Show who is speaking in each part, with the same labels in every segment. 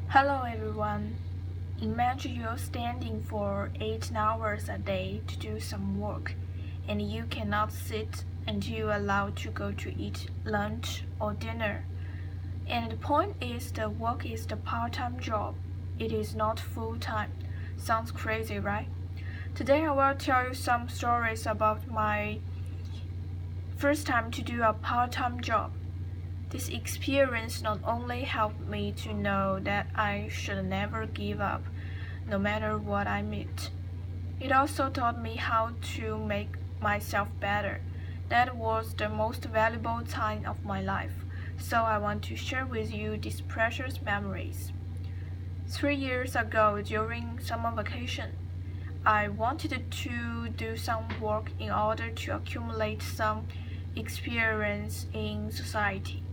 Speaker 1: Hello everyone. Imagine you're standing for 8 hours a day to do some work, and you cannot sit until you're allowed to go to eat lunch or dinner. And the point is, the work is the part-time job. It is not full-time. Sounds crazy, right? Today I will tell you some stories about my first time to do a part-time job. This experience not only helped me to know that I should never give up, no matter what I meet. It also taught me how to make myself better. That was the most valuable time of my life, so I want to share with you these precious memories. 3 years ago, during summer vacation, I wanted to do some work in order to accumulate some experience in society.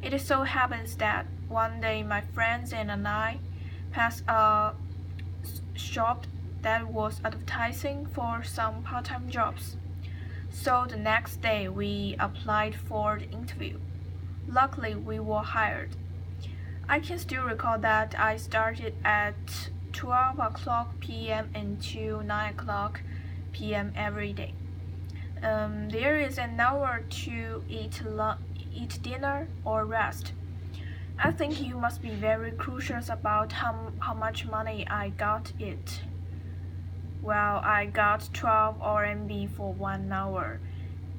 Speaker 1: It so happens that one day my friends and I passed a shop that was advertising for some part-time jobs. So the next day we applied for the interview. Luckily, we were hired. I can still recall that I started at 12 o'clock p.m. until 9 o'clock p.m. every day. There is an hour to eat dinner or rest. I think you must be very cautious about how much money I got it. Well, I got 12 RMB for 1 hour,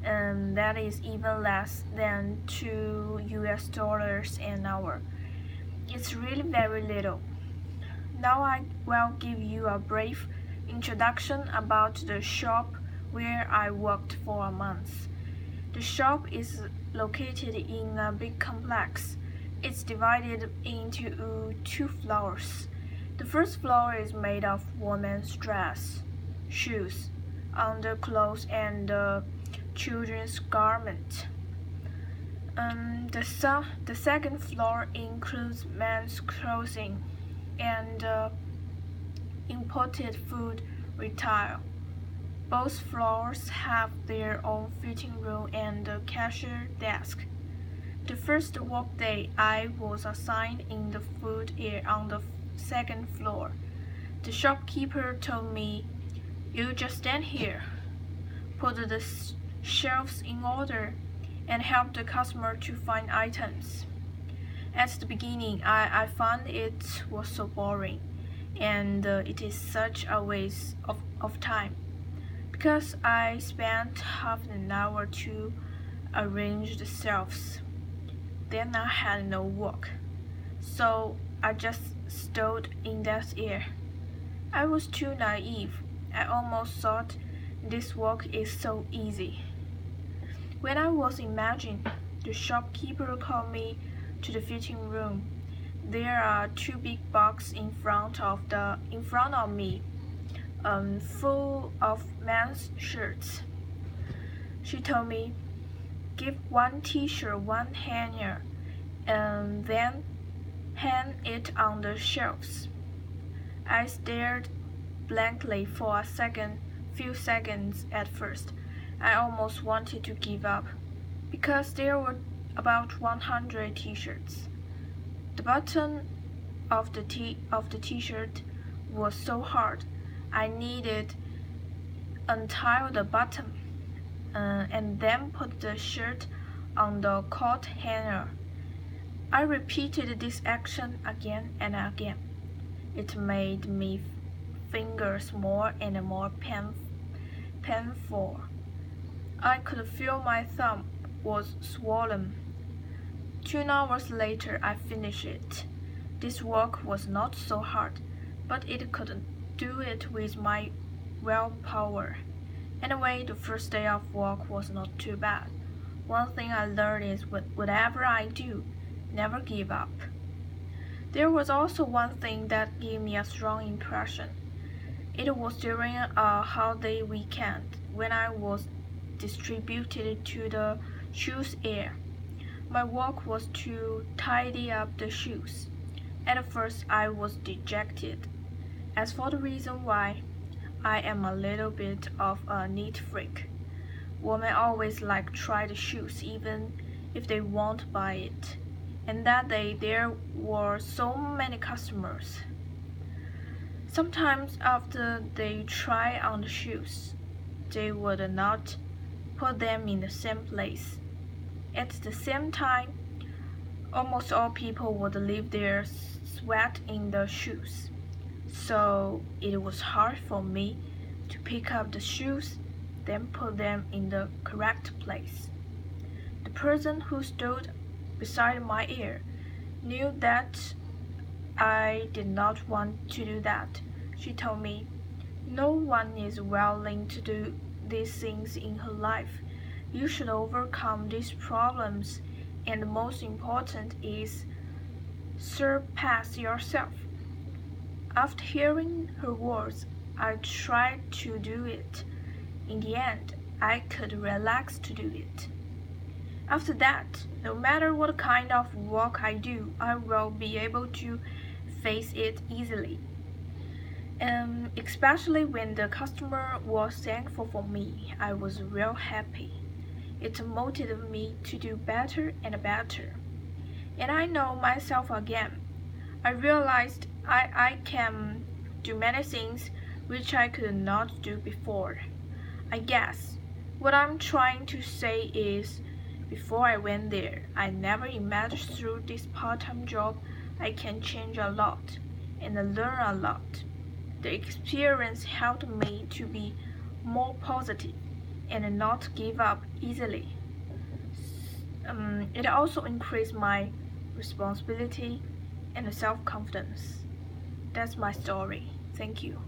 Speaker 1: and that is even less than $2 an hour. It's really very little. Now I will give you a brief introduction about the shop where I worked for a month. The shop is located in a big complex. It's divided into two floors. The first floor is made of women's dress, shoes, underclothes, and children's garments. The second floor includes men's clothing and imported food retail. Both floors have their own fitting room and a cashier desk. The first workday, I was assigned in the food area on the second floor. The shopkeeper told me, "You just stand here, put the shelves in order, and help the customer to find items." At the beginning, I found it was so boring, and it is such a waste of time, because I spent half an hour to arrange the shelves. Then I had no work, so I just stood in that air. I was too naive. I almost thought this work is so easy. When I was imagining, the shopkeeper called me to the fitting room. There are two big boxes in front of me, full of men's shirts. She told me, "Give one t-shirt one hanger, and then hang it on the shelves." I stared blankly for few seconds at first. I almost wanted to give up, because there were about 100 t-shirts. The button of the t-shirt was so hard. I needed untie the button and then put the shirt on the coat hanger. I repeated this action again and again. It made my fingers more and more painful. I could feel my thumb was swollen. 2 hours later, I finished it. This work was not so hard, but it couldn't do it with my willpower. Anyway, the first day of work was not too bad. One thing I learned is whatever I do, never give up. There was also one thing that gave me a strong impression. It was during a holiday weekend when I was distributed to the shoes area. My work was to tidy up the shoes. At first, I was dejected. As for the reason why, I am a little bit of a neat freak. Women always like try the shoes even if they won't buy it. and that day there were so many customers. Sometimes after they try on the shoes, they would not put them in the same place. At the same time, almost all people would leave their sweat in the shoes, so it was hard for me to pick up the shoes, then put them in the correct place. The person who stood beside my ear knew that I did not want to do that. She told me, "No one is willing to do these things in her life. You should overcome these problems, and the most important is surpass yourself." After hearing her words, I tried to do it. In the end, I could relax to do it. After that, no matter what kind of work I do, I will be able to face it easily. Especially when the customer was thankful for me, I was real happy. It motivated me to do better and better. And I know myself again. I realized I can do many things which I could not do before. I guess what I'm trying to say is, before I went there, I never imagined through this part-time job I can change a lot and learn a lot. The experience helped me to be more positive and not give up easily. It also increased my responsibility and self-confidence. That's my story. Thank you.